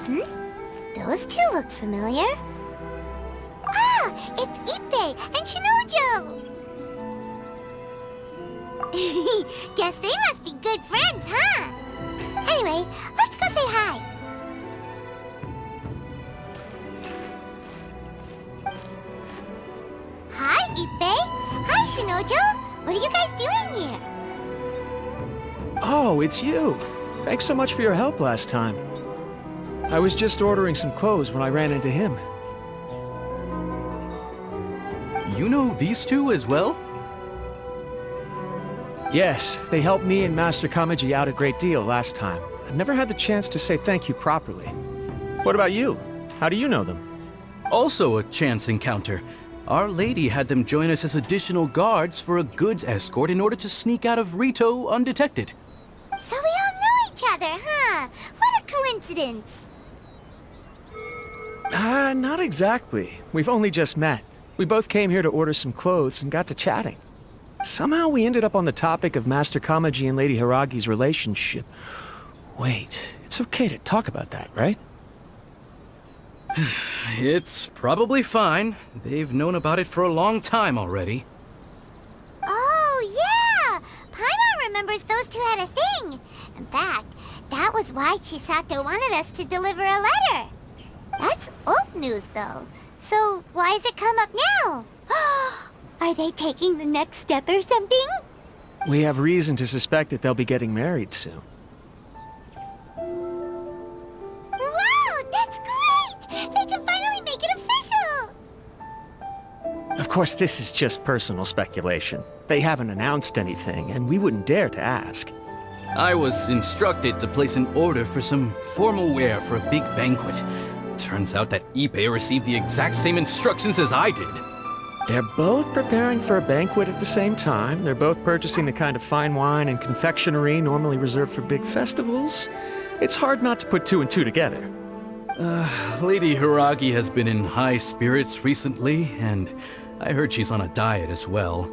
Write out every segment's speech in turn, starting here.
Those two look familiar. Ah, it's Ippei and Shinojo! Guess they must be good friends, huh? Anyway, let's go say hi. Hi, Ippei. Hi, Shinojo. What are you guys doing here? Oh, it's you. Thanks so much for your help last time. I was just ordering some clothes when I ran into him. You know these two as well? Yes, they helped me and Master Kamaji out a great deal last time. I've never had the chance to say thank you properly. What about you? How do you know them? Also a chance encounter. Our lady had them join us as additional guards for a goods escort in order to sneak out of Rito undetected. So we all know each other, huh? What a coincidence. Not exactly. We've only just met. We both came here to order some clothes and got to chatting. Somehow we ended up on the topic of Master Kamaji and Lady Hiragi's relationship. Wait, it's okay to talk about that, right? It's probably fine. They've known about it for a long time already. Oh, yeah! Paimon remembers those two had a thing. In fact, that was why Chisato wanted us to deliver a letter. That's old news, though. So why has it come up now? Are they taking the next step or something? We have reason to suspect that they'll be getting married soon. Wow, that's great! They can finally make it official! Of course, this is just personal speculation. They haven't announced anything, and we wouldn't dare to ask. I was instructed to place an order for some formal wear for a big banquet. Turns out that Ippei received the exact same instructions as I did. They're both preparing for a banquet at the same time. They're both purchasing the kind of fine wine and confectionery normally reserved for big festivals. It's hard not to put two and two together. Lady Hiragi has been in high spirits recently, and I heard she's on a diet as well.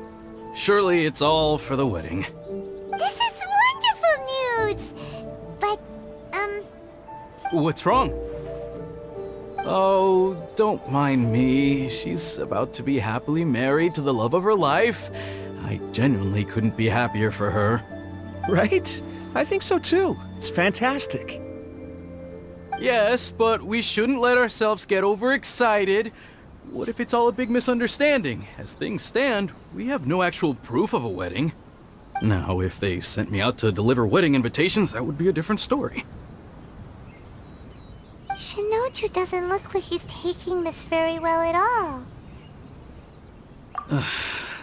Surely it's all for the wedding. This is wonderful news! But, What's wrong? Oh, don't mind me. She's about to be happily married to the love of her life. I genuinely couldn't be happier for her. Right? I think so too. It's fantastic. Yes, but we shouldn't let ourselves get overexcited. What if it's all a big misunderstanding? As things stand, we have no actual proof of a wedding. Now, if they sent me out to deliver wedding invitations, that would be a different story. Shinoju doesn't look like he's taking this very well at all.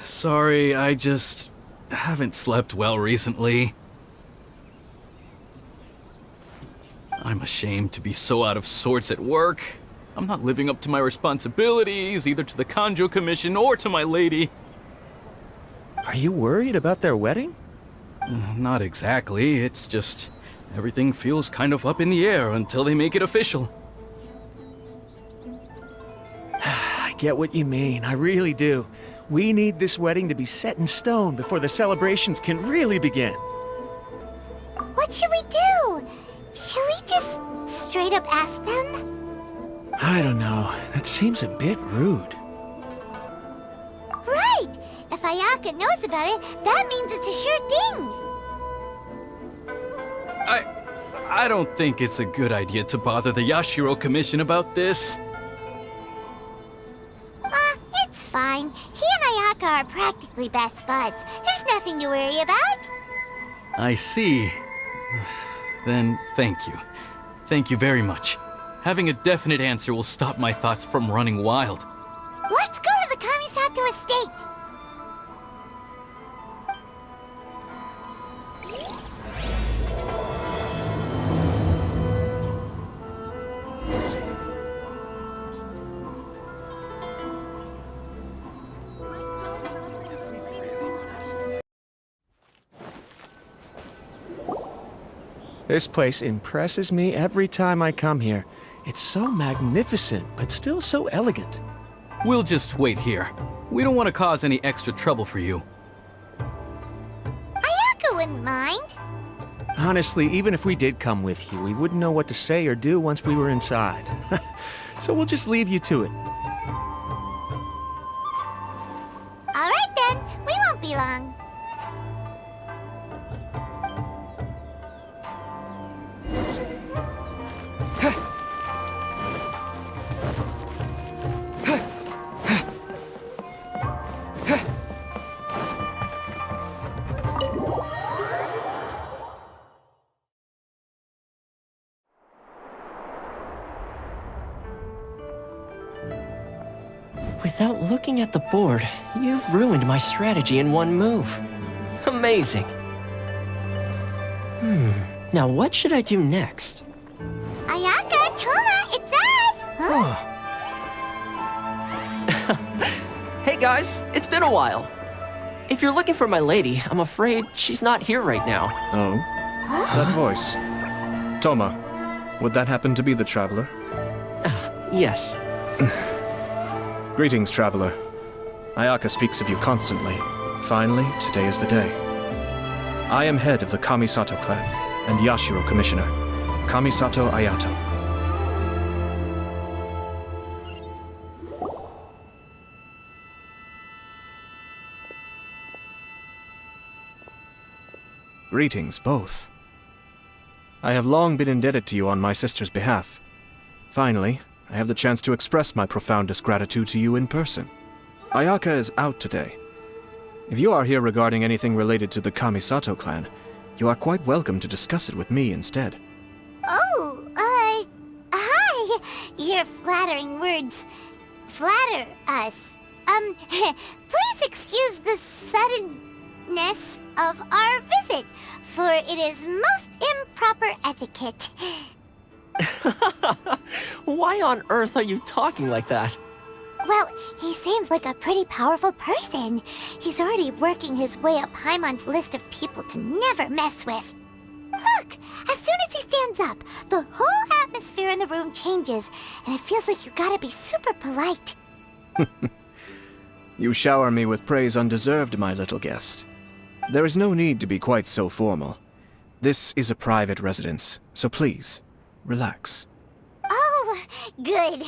Sorry, I just haven't slept well recently. I'm ashamed to be so out of sorts at work. I'm not living up to my responsibilities, either to the Kanjo Commission or to my lady. Are you worried about their wedding? Not exactly, it's just everything feels kind of up in the air until they make it official. I get what you mean, I really do. We need this wedding to be set in stone before the celebrations can really begin. What should we do? Should we just straight up ask them? I don't know. That seems a bit rude. Right! If Ayaka knows about it, that means it's a sure thing! I don't think it's a good idea to bother the Yashiro Commission about this. It's fine. He and Ayaka are practically best buds. There's nothing to worry about. I see. Then thank you. Thank you very much. Having a definite answer will stop my thoughts from running wild. Let's go to the Kamisato estate! This place impresses me every time I come here. It's so magnificent, but still so elegant. We'll just wait here. We don't want to cause any extra trouble for you. Ayaka wouldn't mind. Honestly, even if we did come with you, we wouldn't know what to say or do once we were inside. So we'll just leave you to it. All right then, we won't be long. Without looking at the board, you've ruined my strategy in one move. Amazing. Now what should I do next? Ayaka, Toma, it's us! Huh? Hey guys, it's been a while. If you're looking for my lady, I'm afraid she's not here right now. Oh? That voice. Toma, would that happen to be the traveler? Yes. Greetings, traveler. Ayaka speaks of you constantly. Finally, today is the day. I am head of the Kamisato clan and Yashiro commissioner, Kamisato Ayato. Greetings, both. I have long been indebted to you on my sister's behalf. Finally, I have the chance to express my profoundest gratitude to you in person. Ayaka is out today. If you are here regarding anything related to the Kamisato clan, you are quite welcome to discuss it with me instead. Oh, hi! Your flattering words flatter us. Please excuse the suddenness of our visit, for it is most improper etiquette. Why on earth are you talking like that? Well, he seems like a pretty powerful person. He's already working his way up Paimon's list of people to never mess with. Look! As soon as he stands up, the whole atmosphere in the room changes, and it feels like you gotta be super polite. You shower me with praise undeserved, my little guest. There is no need to be quite so formal. This is a private residence, so please, relax. Oh, good.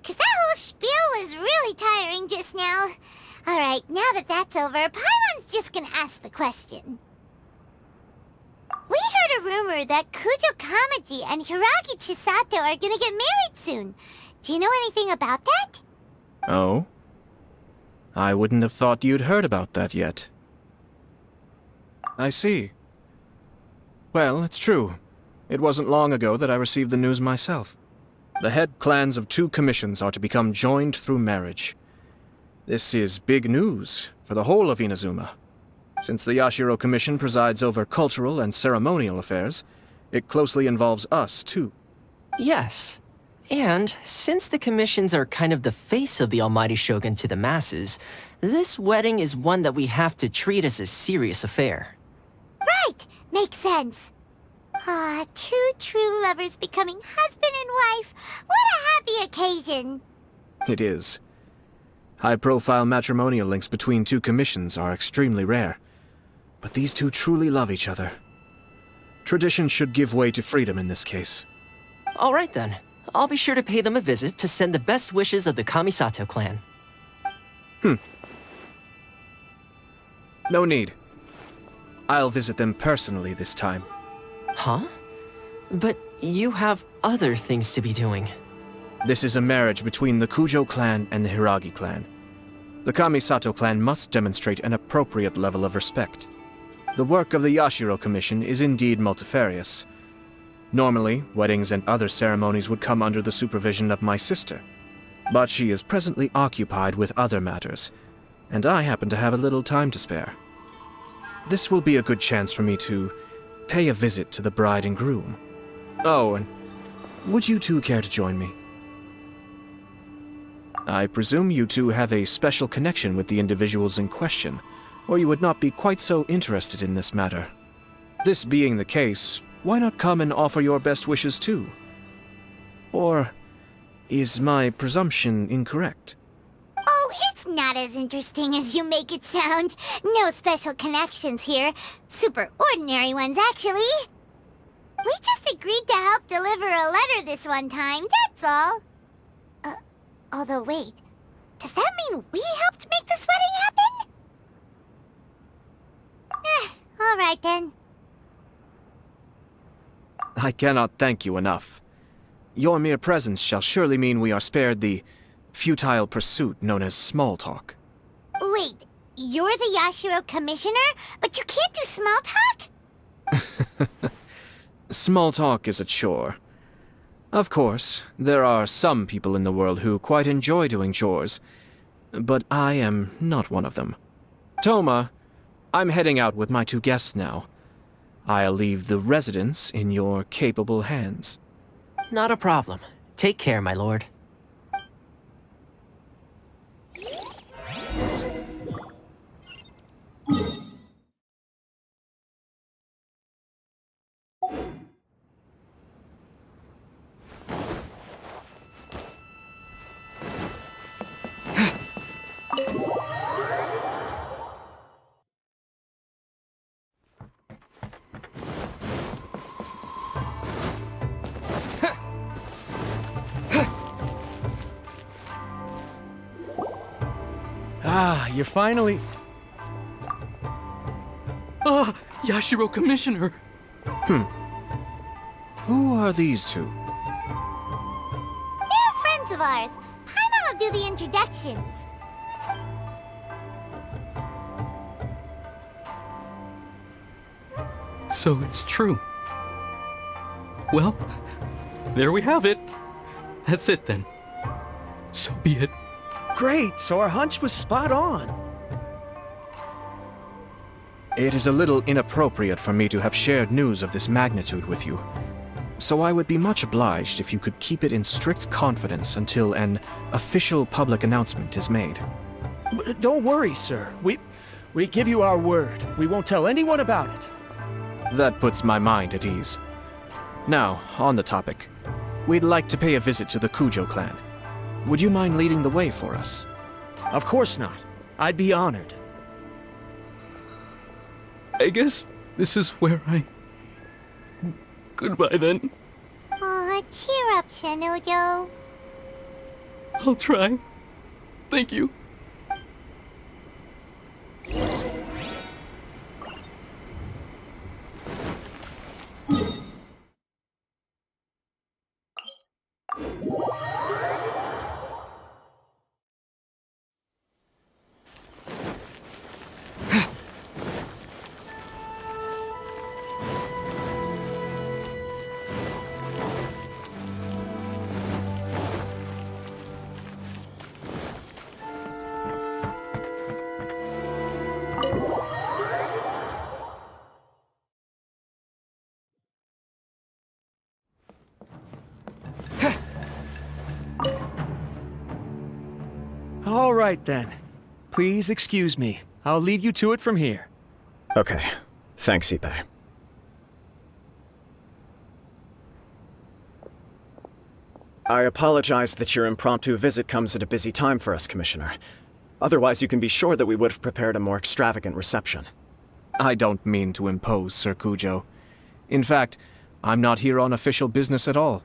'Cause that whole spiel was really tiring just now. Alright, now that that's over, Paimon's just gonna ask the question. We heard a rumor that Kujo Kamaji and Hiragi Chisato are gonna get married soon. Do you know anything about that? Oh? I wouldn't have thought you'd heard about that yet. I see. Well, it's true. It wasn't long ago that I received the news myself. The head clans of 2 commissions are to become joined through marriage. This is big news for the whole of Inazuma. Since the Yashiro Commission presides over cultural and ceremonial affairs, it closely involves us, too. Yes. And since the commissions are kind of the face of the Almighty Shogun to the masses, this wedding is one that we have to treat as a serious affair. Right! Makes sense. Ah, 2 true lovers becoming husband and wife. What a happy occasion! It is. High-profile matrimonial links between 2 commissions are extremely rare. But these 2 truly love each other. Tradition should give way to freedom in this case. All right then. I'll be sure to pay them a visit to send the best wishes of the Kamisato clan. No need. I'll visit them personally this time. Huh? But you have other things to be doing. This is a marriage between the Kujo clan and the Hiragi clan. The Kamisato clan must demonstrate an appropriate level of respect. The work of the Yashiro Commission is indeed multifarious. Normally, weddings and other ceremonies would come under the supervision of my sister. But she is presently occupied with other matters, and I happen to have a little time to spare. This will be a good chance for me to pay a visit to the bride and groom. Oh, and would you 2 care to join me? I presume you 2 have a special connection with the individuals in question, or you would not be quite so interested in this matter. This being the case, why not come and offer your best wishes too? Or is my presumption incorrect? Oh, it's not as interesting as you make it sound. No special connections here. Super ordinary ones, actually. We just agreed to help deliver a letter this one time, that's all. Although wait, does that mean we helped make this wedding happen? All right then. I cannot thank you enough. Your mere presence shall surely mean we are spared the futile pursuit known as small talk. Wait, you're the Yashiro commissioner, but you can't do small talk? Small talk is a chore. Of course, there are some people in the world who quite enjoy doing chores, but I am not one of them. Toma, I'm heading out with my 2 guests now. I'll leave the residence in your capable hands. Not a problem. Take care, my lord. Ah, you're finally... Ah, Yashiro Commissioner! Who are these 2? They're friends of ours. Paimon will do the introductions. So it's true. Well, there we have it. That's it then. So be it. Great, so our hunch was spot on. It is a little inappropriate for me to have shared news of this magnitude with you, so I would be much obliged if you could keep it in strict confidence until an official public announcement is made. Don't worry, sir. We give you our word. We won't tell anyone about it. That puts my mind at ease. Now, on the topic. We'd like to pay a visit to the Kujo clan. Would you mind leading the way for us? Of course not. I'd be honored. I guess this is where I... Goodbye then. Aw, cheer up, Shanojo. I'll try. Thank you. All right, then. Please excuse me. I'll leave you to it from here. Okay. Thanks, Ippei. I apologize that your impromptu visit comes at a busy time for us, Commissioner. Otherwise, you can be sure that we would have prepared a more extravagant reception. I don't mean to impose, Sir Kujo. In fact, I'm not here on official business at all.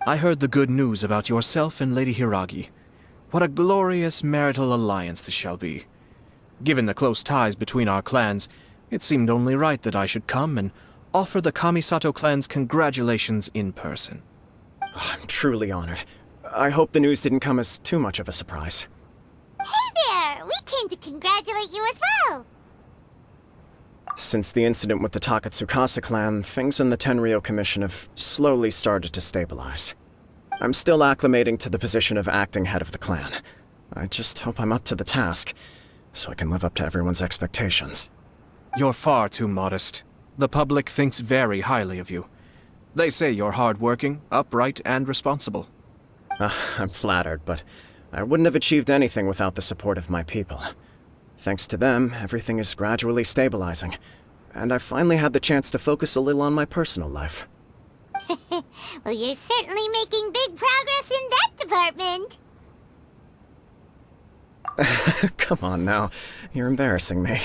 I heard the good news about yourself and Lady Hiragi. What a glorious marital alliance this shall be. Given the close ties between our clans, it seemed only right that I should come and offer the Kamisato clans congratulations in person. I'm truly honored. I hope the news didn't come as too much of a surprise. Hey there! We came to congratulate you as well! Since the incident with the Takatsukasa clan, things in the Tenryo Commission have slowly started to stabilize. I'm still acclimating to the position of acting head of the clan. I just hope I'm up to the task, so I can live up to everyone's expectations. You're far too modest. The public thinks very highly of you. They say you're hardworking, upright, and responsible. I'm flattered, but I wouldn't have achieved anything without the support of my people. Thanks to them, everything is gradually stabilizing, and I finally had the chance to focus a little on my personal life. Well, you're certainly making big progress in that department. Come on now, you're embarrassing me.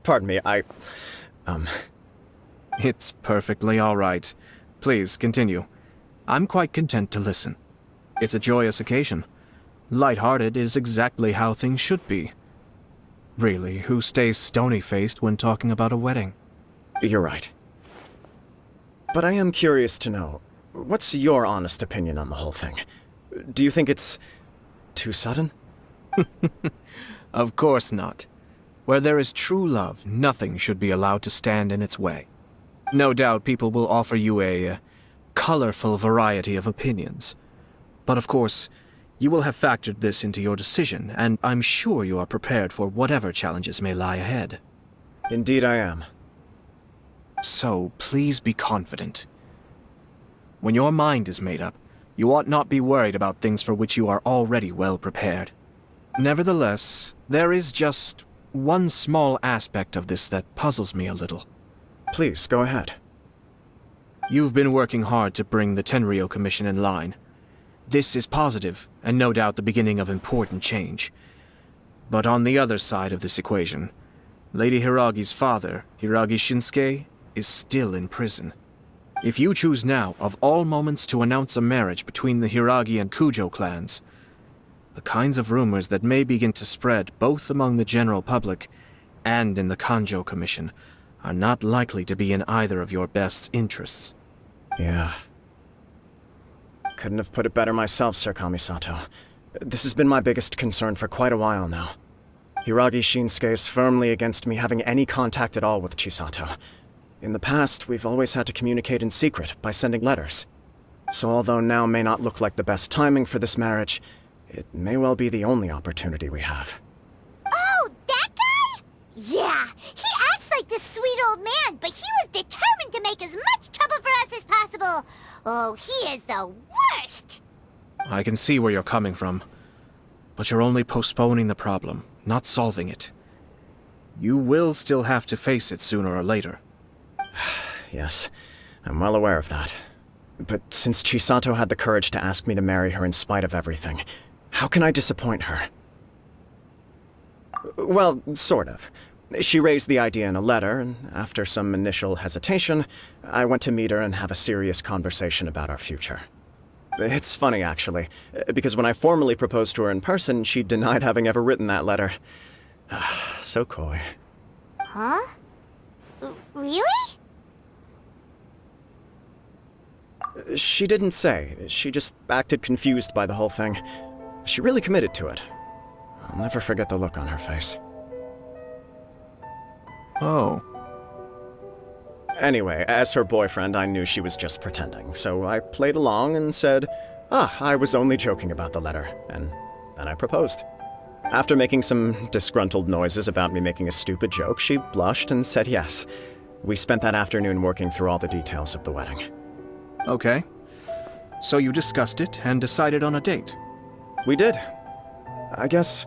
Pardon me, It's perfectly all right. Please, continue. I'm quite content to listen. It's a joyous occasion. Light-hearted is exactly how things should be. Really, who stays stony-faced when talking about a wedding? You're right. But I am curious to know, what's your honest opinion on the whole thing? Do you think it's too sudden? Of course not. Where there is true love, nothing should be allowed to stand in its way. No doubt people will offer you a colorful variety of opinions. But of course, you will have factored this into your decision, and I'm sure you are prepared for whatever challenges may lie ahead. Indeed I am. So, please be confident. When your mind is made up, you ought not be worried about things for which you are already well prepared. Nevertheless, there is just one small aspect of this that puzzles me a little. Please, go ahead. You've been working hard to bring the Tenryou Commission in line. This is positive, and no doubt the beginning of important change. But on the other side of this equation, Lady Hiragi's father, Hiragi Shinsuke, is still in prison. If you choose now, of all moments, to announce a marriage between the Hiragi and Kujo clans, the kinds of rumors that may begin to spread both among the general public and in the Kanjo Commission are not likely to be in either of your best interests. Yeah. Couldn't have put it better myself, Sir Kamisato. This has been my biggest concern for quite a while now. Hiragi Shinsuke is firmly against me having any contact at all with Chisato. In the past, we've always had to communicate in secret by sending letters. So although now may not look like the best timing for this marriage, it may well be the only opportunity we have. Oh, that guy? Yeah, he acts like this sweet old man, but he was determined to make as much trouble for us as possible. Oh, he is the worst! I can see where you're coming from, but you're only postponing the problem, not solving it. You will still have to face it sooner or later. Yes, I'm well aware of that. But since Chisato had the courage to ask me to marry her in spite of everything, how can I disappoint her? Well, sort of. She raised the idea in a letter, and after some initial hesitation, I went to meet her and have a serious conversation about our future. It's funny, actually, because when I formally proposed to her in person, she denied having ever written that letter. So coy. Huh? Really? She didn't say. She just acted confused by the whole thing. She really committed to it. I'll never forget the look on her face. Oh. Anyway, as her boyfriend, I knew she was just pretending, so I played along and said, I was only joking about the letter, and then I proposed. After making some disgruntled noises about me making a stupid joke, she blushed and said yes. We spent that afternoon working through all the details of the wedding. Okay. So you discussed it and decided on a date? We did. I guess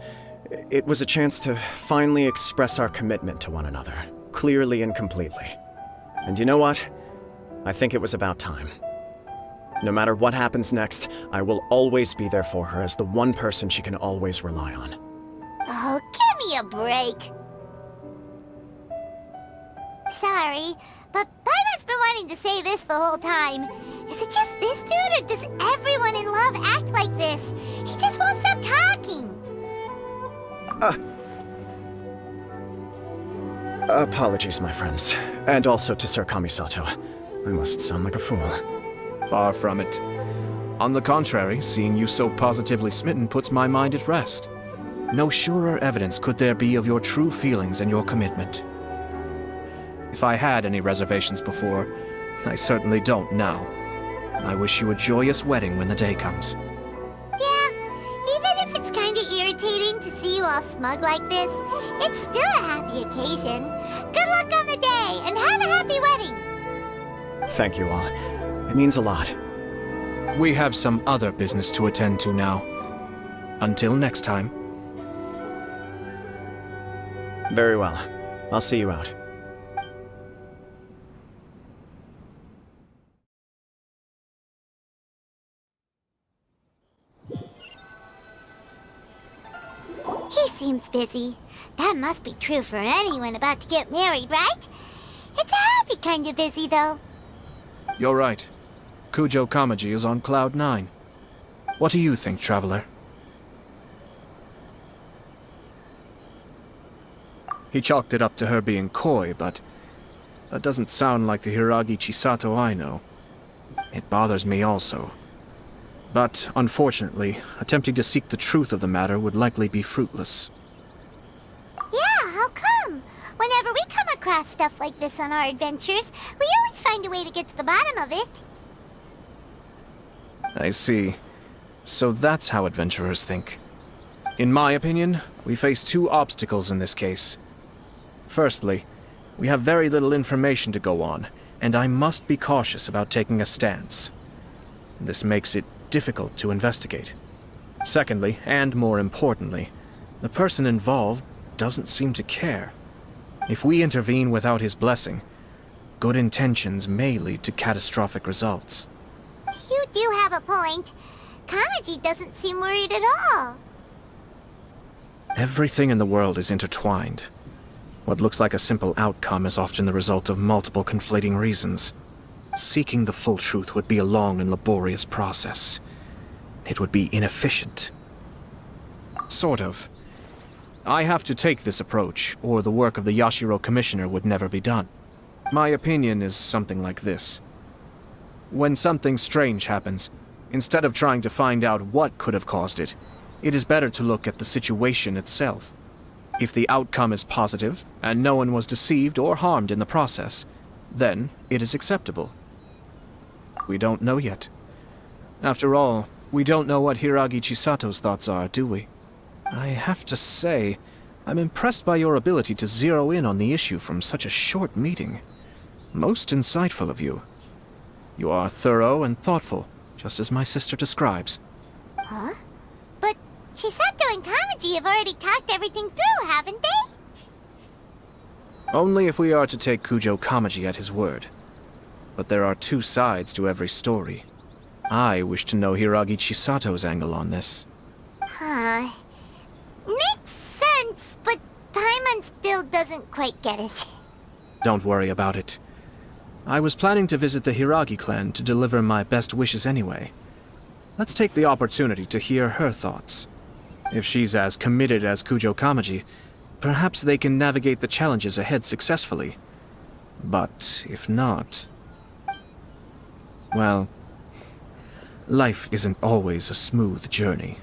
it was a chance to finally express our commitment to one another, clearly and completely. And you know what? I think it was about time. No matter what happens next, I will always be there for her as the one person she can always rely on. Oh, give me a break. Sorry, but Paimon's been wanting to say this the whole time. Is it just this dude, or does everyone in love act like this? He just won't stop talking. Apologies, my friends. And also to Sir Kamisato. I must sound like a fool. Far from it. On the contrary, seeing you so positively smitten puts my mind at rest. No surer evidence could there be of your true feelings and your commitment. If I had any reservations before, I certainly don't now. I wish you a joyous wedding when the day comes. Yeah, even if it's kinda irritating to see you all smug like this, it's still a happy occasion. Good luck on the day, and have a happy wedding! Thank you all. It means a lot. We have some other business to attend to now. Until next time. Very well. I'll see you out. He seems busy. That must be true for anyone about to get married, right? It's a happy kind of busy, though. You're right. Kujo Kamaji is on Cloud 9. What do you think, Traveler? He chalked it up to her being coy, but that doesn't sound like the Hiragi Chisato I know. It bothers me also. But, unfortunately, attempting to seek the truth of the matter would likely be fruitless. Yeah, how come? Whenever we come across stuff like this on our adventures, we always find a way to get to the bottom of it. I see. So that's how adventurers think. In my opinion, we face two obstacles in this case. Firstly, we have very little information to go on, and I must be cautious about taking a stance. This makes it difficult to investigate. Secondly, and more importantly, the person involved doesn't seem to care. If we intervene without his blessing, good intentions may lead to catastrophic results. You do have a point. Kamaji doesn't seem worried at all. Everything in the world is intertwined. What looks like a simple outcome is often the result of multiple conflating reasons. Seeking the full truth would be a long and laborious process. It would be inefficient. Sort of. I have to take this approach, or the work of the Yashiro Commissioner would never be done. My opinion is something like this. When something strange happens, instead of trying to find out what could have caused it, it is better to look at the situation itself. If the outcome is positive, and no one was deceived or harmed in the process, then it is acceptable. We don't know yet. After all, we don't know what Hiragi Chisato's thoughts are, do we? I have to say, I'm impressed by your ability to zero in on the issue from such a short meeting. Most insightful of you. You are thorough and thoughtful, just as my sister describes. Huh? But Chisato and Kamaji have already talked everything through, haven't they? Only if we are to take Kujo Kamaji at his word. But there are two sides to every story. I wish to know Hiragi Chisato's angle on this. Huh. Makes sense, but Paimon still doesn't quite get it. Don't worry about it. I was planning to visit the Hiragi clan to deliver my best wishes anyway. Let's take the opportunity to hear her thoughts. If she's as committed as Kujo Kamaji, perhaps they can navigate the challenges ahead successfully. But if not... well, life isn't always a smooth journey.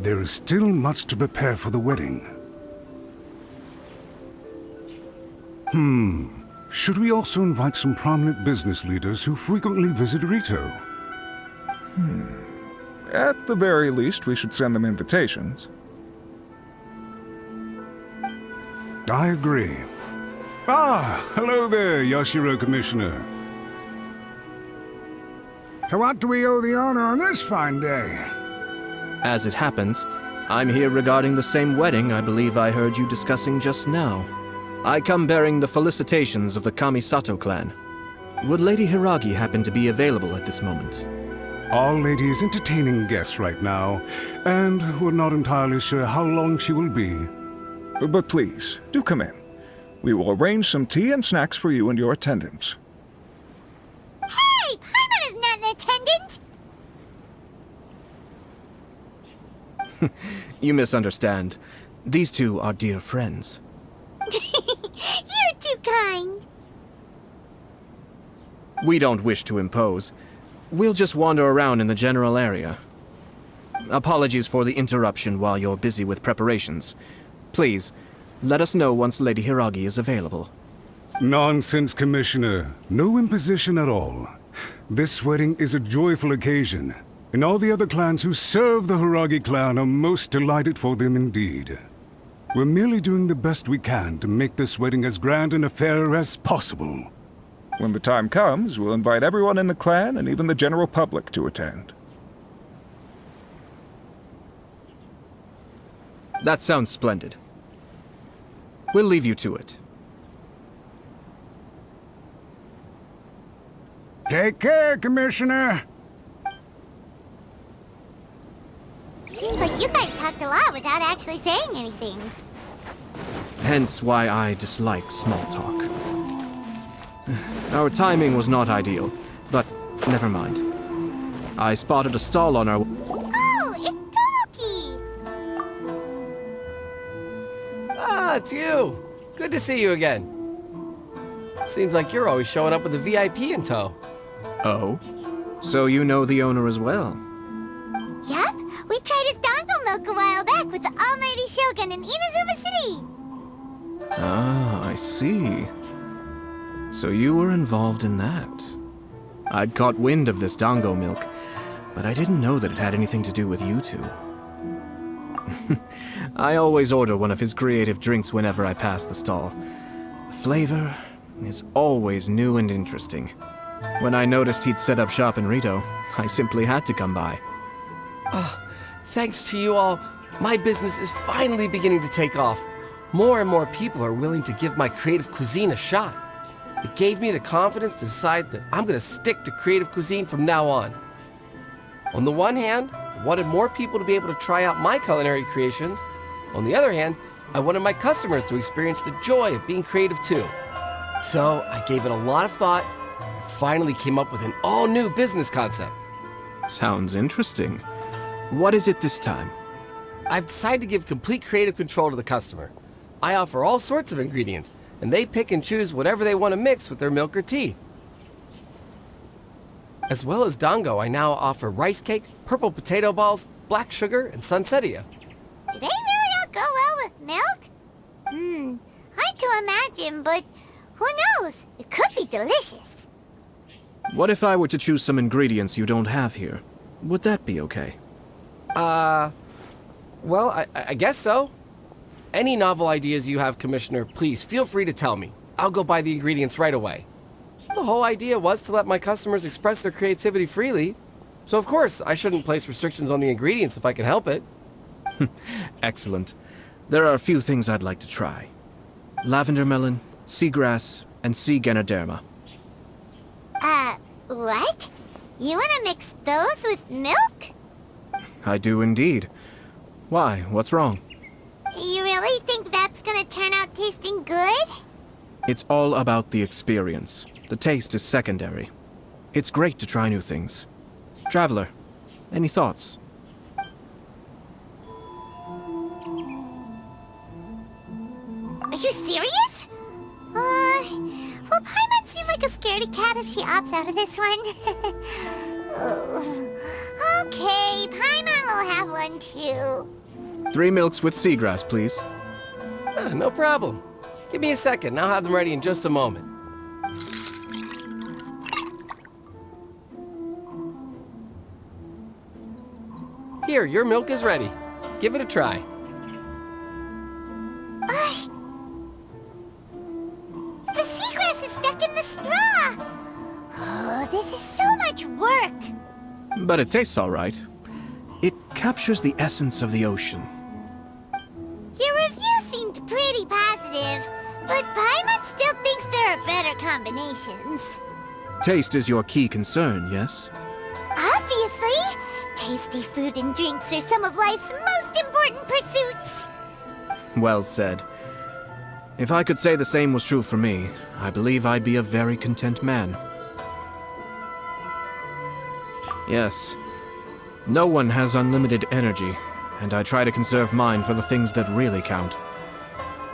There is still much to prepare for the wedding. Should we also invite some prominent business leaders who frequently visit Rito? At the very least, we should send them invitations. I agree. Ah, hello there, Yashiro Commissioner. To what do we owe the honor on this fine day? As it happens, I'm here regarding the same wedding I believe I heard you discussing just now. I come bearing the felicitations of the Kamisato clan. Would Lady Hiragi happen to be available at this moment? Our lady is entertaining guests right now, and we're not entirely sure how long she will be. But please, do come in. We will arrange some tea and snacks for you and your attendants. Hey! Paimon is not an attendant! You misunderstand. These two are dear friends. You're too kind. We don't wish to impose. We'll just wander around in the general area. Apologies for the interruption while you're busy with preparations. Please, let us know once Lady Hiragi is available. Nonsense, Commissioner. No imposition at all. This wedding is a joyful occasion, And all the other clans who serve the Hiragi clan are most delighted for them indeed. We're merely doing the best we can to make this wedding as grand an affair as possible. When the time comes, we'll invite everyone in the clan and even the general public to attend. That sounds splendid. We'll leave you to it. Take care, Commissioner. Seems like you guys talked a lot without actually saying anything. Hence why I dislike small talk. Our timing was not ideal, but never mind. I spotted a stall on our... Oh, it's Tomoki! Ah, it's you. Good to see you again. Seems like you're always showing up with a VIP in tow. Oh? So you know the owner as well? Yup, we tried his dango milk a while back with the almighty Shogun in Inazuma City. Ah, I see. So you were involved in that. I'd caught wind of this dango milk, but I didn't know that it had anything to do with you two. I always order one of his creative drinks whenever I pass the stall. The flavor is always new and interesting. When I noticed he'd set up shop in Rito, I simply had to come by. Thanks to you all, my business is finally beginning to take off. More and more people are willing to give my creative cuisine a shot. It gave me the confidence to decide that I'm going to stick to creative cuisine from now on. On the one hand, I wanted more people to be able to try out my culinary creations. On the other hand, I wanted my customers to experience the joy of being creative too. So I gave it a lot of thought and finally came up with an all-new business concept. Sounds interesting. What is it this time? I've decided to give complete creative control to the customer. I offer all sorts of ingredients, and they pick and choose whatever they want to mix with their milk or tea. As well as dango, I now offer rice cake, purple potato balls, black sugar, and sunsettia. Do they really all go well with milk? Hard to imagine, but who knows? It could be delicious. What if I were to choose some ingredients you don't have here? Would that be okay? Well, I guess so. Any novel ideas you have, Commissioner, please feel free to tell me. I'll go buy the ingredients right away. The whole idea was to let my customers express their creativity freely. So of course, I shouldn't place restrictions on the ingredients if I can help it. Excellent. There are a few things I'd like to try. Lavender melon, seagrass, and sea ganoderma. What? You wanna mix those with milk? I do indeed. Why? What's wrong? You really think that's gonna turn out tasting good? It's all about the experience. The taste is secondary. It's great to try new things. Traveler, any thoughts? Are you serious? Well, Paimon seem like a scaredy cat if she opts out of this one. Okay, Paimon will have one too. 3 milks with seagrass, please. No problem. Give me a second, and I'll have them ready in just a moment. Here, your milk is ready. Give it a try. The seagrass is stuck in the straw. Oh, this is so much work. But it tastes all right. It captures the essence of the ocean. Your review seemed pretty positive, but Paimon still thinks there are better combinations. Taste is your key concern, yes? Obviously! Tasty food and drinks are some of life's most important pursuits. Well said. If I could say the same was true for me, I believe I'd be a very content man. Yes. No one has unlimited energy, and I try to conserve mine for the things that really count.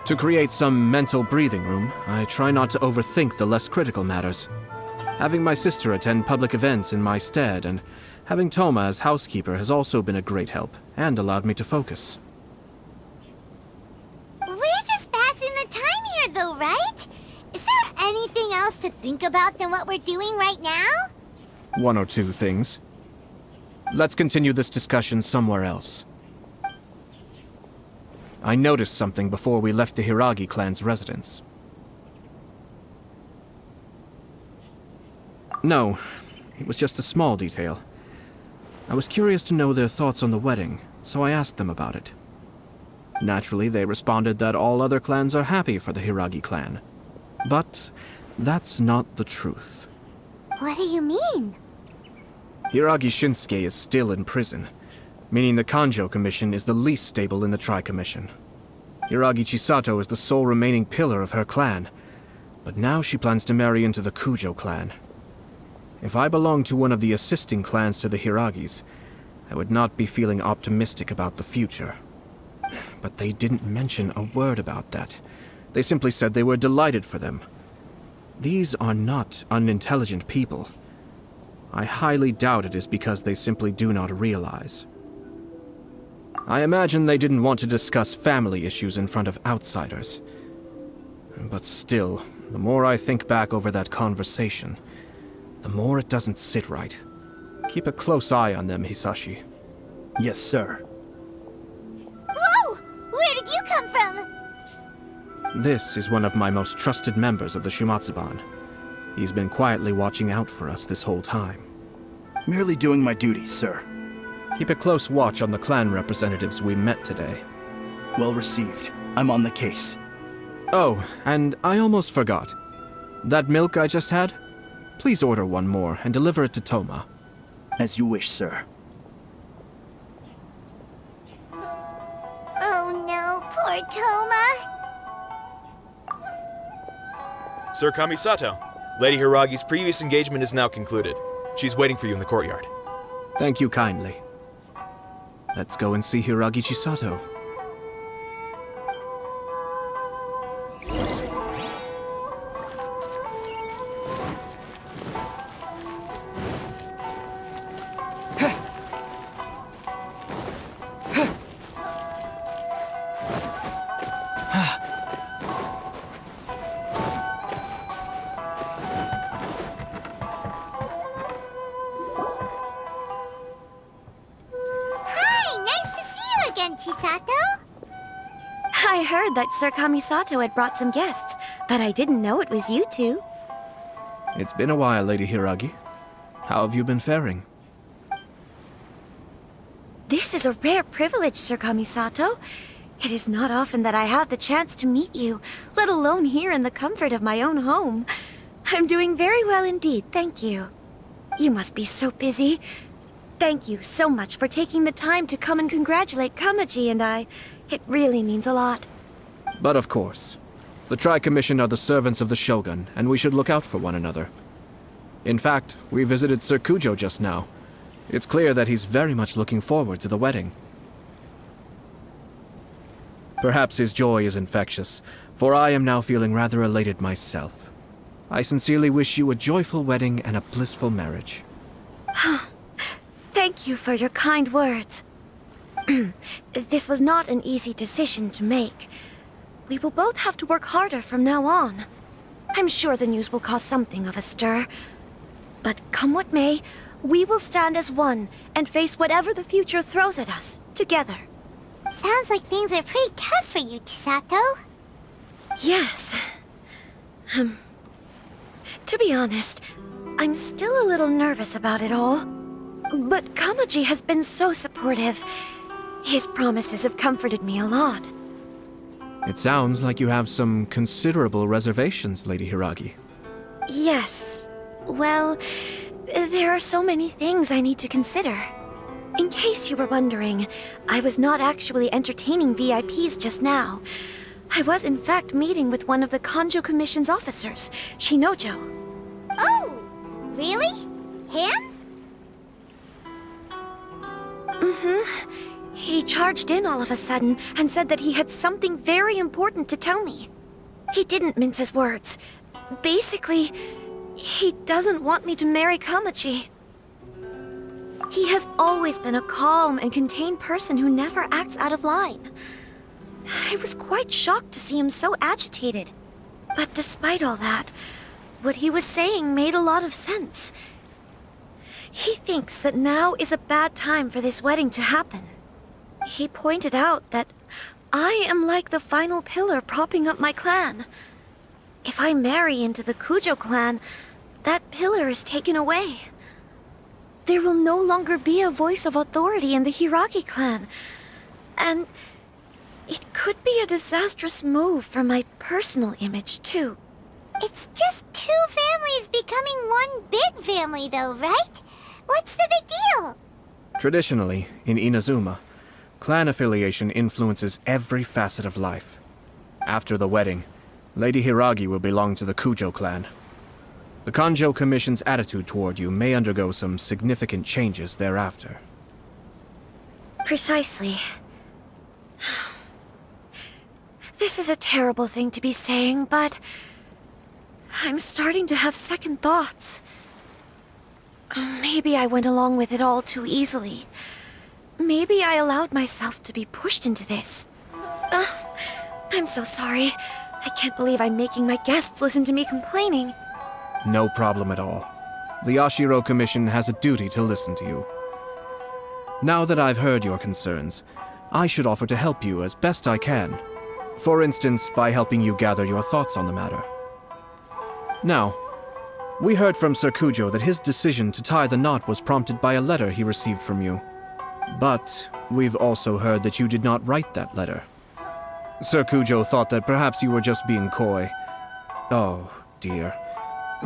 To create some mental breathing room, I try not to overthink the less critical matters. Having my sister attend public events in my stead, and having Toma as housekeeper has also been a great help, and allowed me to focus. We're just passing the time here, though, right? Is there anything else to think about than what we're doing right now? 1 or 2 things. Let's continue this discussion somewhere else. I noticed something before we left the Hiragi clan's residence. No, it was just a small detail. I was curious to know their thoughts on the wedding, so I asked them about it. Naturally, they responded that all other clans are happy for the Hiragi clan. But that's not the truth. What do you mean? Hiragi Shinsuke is still in prison, meaning the Kanjo Commission is the least stable in the Tri-Commission. Hiragi Chisato is the sole remaining pillar of her clan, but now she plans to marry into the Kujo clan. If I belonged to one of the assisting clans to the Hiragis, I would not be feeling optimistic about the future. But they didn't mention a word about that. They simply said they were delighted for them. These are not unintelligent people. I highly doubt it is because they simply do not realize. I imagine they didn't want to discuss family issues in front of outsiders. But still, the more I think back over that conversation, the more it doesn't sit right. Keep a close eye on them, Hisashi. Yes, sir. Whoa! Where did you come from? This is one of my most trusted members of the Shumatsuban. He's been quietly watching out for us this whole time. Merely doing my duties, sir. Keep a close watch on the clan representatives we met today. Well received. I'm on the case. Oh, and I almost forgot. That milk I just had? Please order one more and deliver it to Toma. As you wish, sir. Oh no, poor Toma. Sir Kamisato, Lady Hiragi's previous engagement is now concluded. She's waiting for you in the courtyard. Thank you kindly. Let's go and see Hiragi Chisato. Chisato? I heard that Sir Kamisato had brought some guests, but I didn't know it was you two. It's been a while, Lady Hiragi. How have you been faring? This is a rare privilege, Sir Kamisato. It is not often that I have the chance to meet you, let alone here in the comfort of my own home. I'm doing very well indeed, thank you. You must be so busy. Thank you so much for taking the time to come and congratulate Kamaji and I. It really means a lot. But of course. The Tri-Commission are the servants of the Shogun, and we should look out for one another. In fact, we visited Sir Kujo just now. It's clear that he's very much looking forward to the wedding. Perhaps his joy is infectious, for I am now feeling rather elated myself. I sincerely wish you a joyful wedding and a blissful marriage. Thank you for your kind words. This was not an easy decision to make. We will both have to work harder from now on. I'm sure the news will cause something of a stir. But come what may, we will stand as one and face whatever the future throws at us, together. Sounds like things are pretty tough for you, Chisato. Yes. To be honest, I'm still a little nervous about it all. But Kamaji has been so supportive. His promises have comforted me a lot. It sounds like you have some considerable reservations, Lady Hiragi. Yes. Well, there are so many things I need to consider. In case you were wondering, I was not actually entertaining VIPs just now. I was in fact meeting with one of the Kanjo Commission's officers, Shinojo. Oh, really? Him? He charged in all of a sudden and said that he had something very important to tell me. He didn't mince his words. Basically, he doesn't want me to marry Kamaji. He has always been a calm and contained person who never acts out of line. I was quite shocked to see him so agitated. But despite all that, what he was saying made a lot of sense. He thinks that now is a bad time for this wedding to happen. He pointed out that I am like the final pillar propping up my clan. If I marry into the Kujo clan, that pillar is taken away. There will no longer be a voice of authority in the Hiragi clan. And it could be a disastrous move for my personal image, too. It's just two families becoming one big family, though, right? What's the big deal? Traditionally, in Inazuma, clan affiliation influences every facet of life. After the wedding, Lady Hiragi will belong to the Kujo clan. The Kanjo Commission's attitude toward you may undergo some significant changes thereafter. Precisely. This is a terrible thing to be saying, but I'm starting to have second thoughts. Maybe I went along with it all too easily. Maybe I allowed myself to be pushed into this. I'm so sorry. I can't believe I'm making my guests listen to me complaining. No problem at all. The Yashiro Commission has a duty to listen to you. Now that I've heard your concerns, I should offer to help you as best I can. For instance, by helping you gather your thoughts on the matter. Now, we heard from Sir Kujo that his decision to tie the knot was prompted by a letter he received from you. But we've also heard that you did not write that letter. Sir Kujo thought that perhaps you were just being coy. Oh, dear.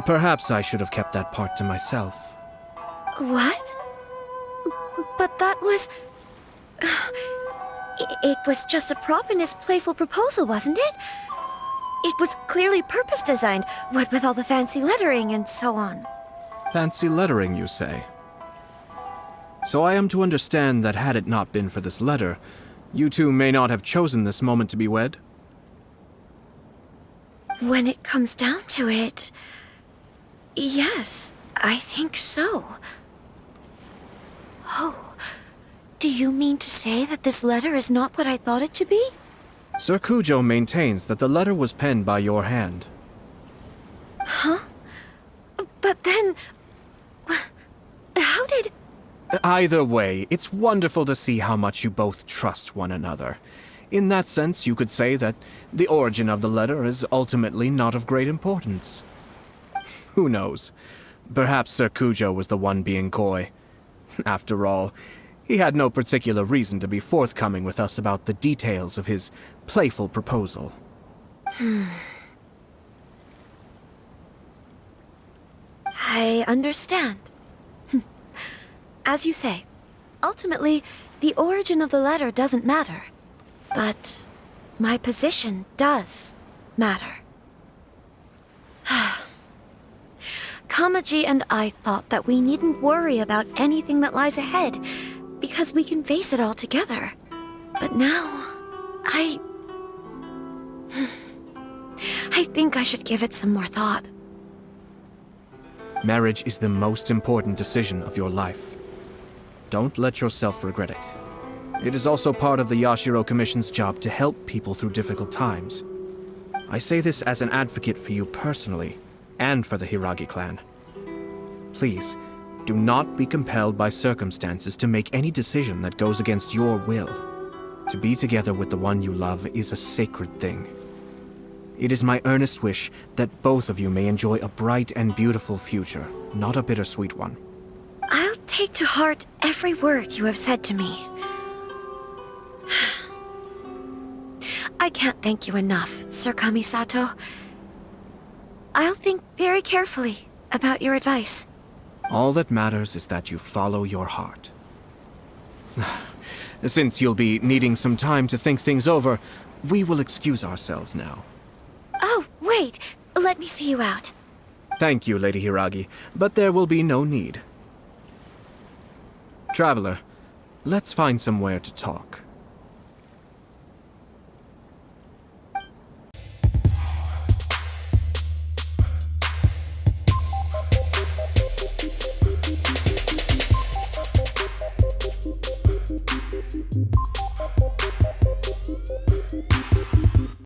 Perhaps I should have kept that part to myself. What? But that was... It was just a prop in his playful proposal, wasn't it? It was clearly purpose-designed, what with all the fancy lettering and so on. Fancy lettering, you say? So I am to understand that had it not been for this letter, you two may not have chosen this moment to be wed? When it comes down to it... yes, I think so. Oh, do you mean to say that this letter is not what I thought it to be? Sir Kujo maintains that the letter was penned by your hand. Huh? But then... how did... Either way, it's wonderful to see how much you both trust one another. In that sense, you could say that the origin of the letter is ultimately not of great importance. Who knows? Perhaps Sir Kujo was the one being coy. After all, he had no particular reason to be forthcoming with us about the details of his playful proposal. I understand. As you say, ultimately, the origin of the letter doesn't matter. But my position does matter. Kamaji and I thought that we needn't worry about anything that lies ahead, because we can face it all together. But now, I think I should give it some more thought. Marriage is the most important decision of your life. Don't let yourself regret it. It is also part of the Yashiro Commission's job to help people through difficult times. I say this as an advocate for you personally, and for the Hiragi clan. Please, do not be compelled by circumstances to make any decision that goes against your will. To be together with the one you love is a sacred thing. It is my earnest wish that both of you may enjoy a bright and beautiful future, not a bittersweet one. I'll take to heart every word you have said to me. I can't thank you enough, Sir Kamisato. I'll think very carefully about your advice. All that matters is that you follow your heart. Since you'll be needing some time to think things over, we will excuse ourselves now. Oh, wait! Let me see you out. Thank you, Lady Hiragi, but there will be no need. Traveler, let's find somewhere to talk.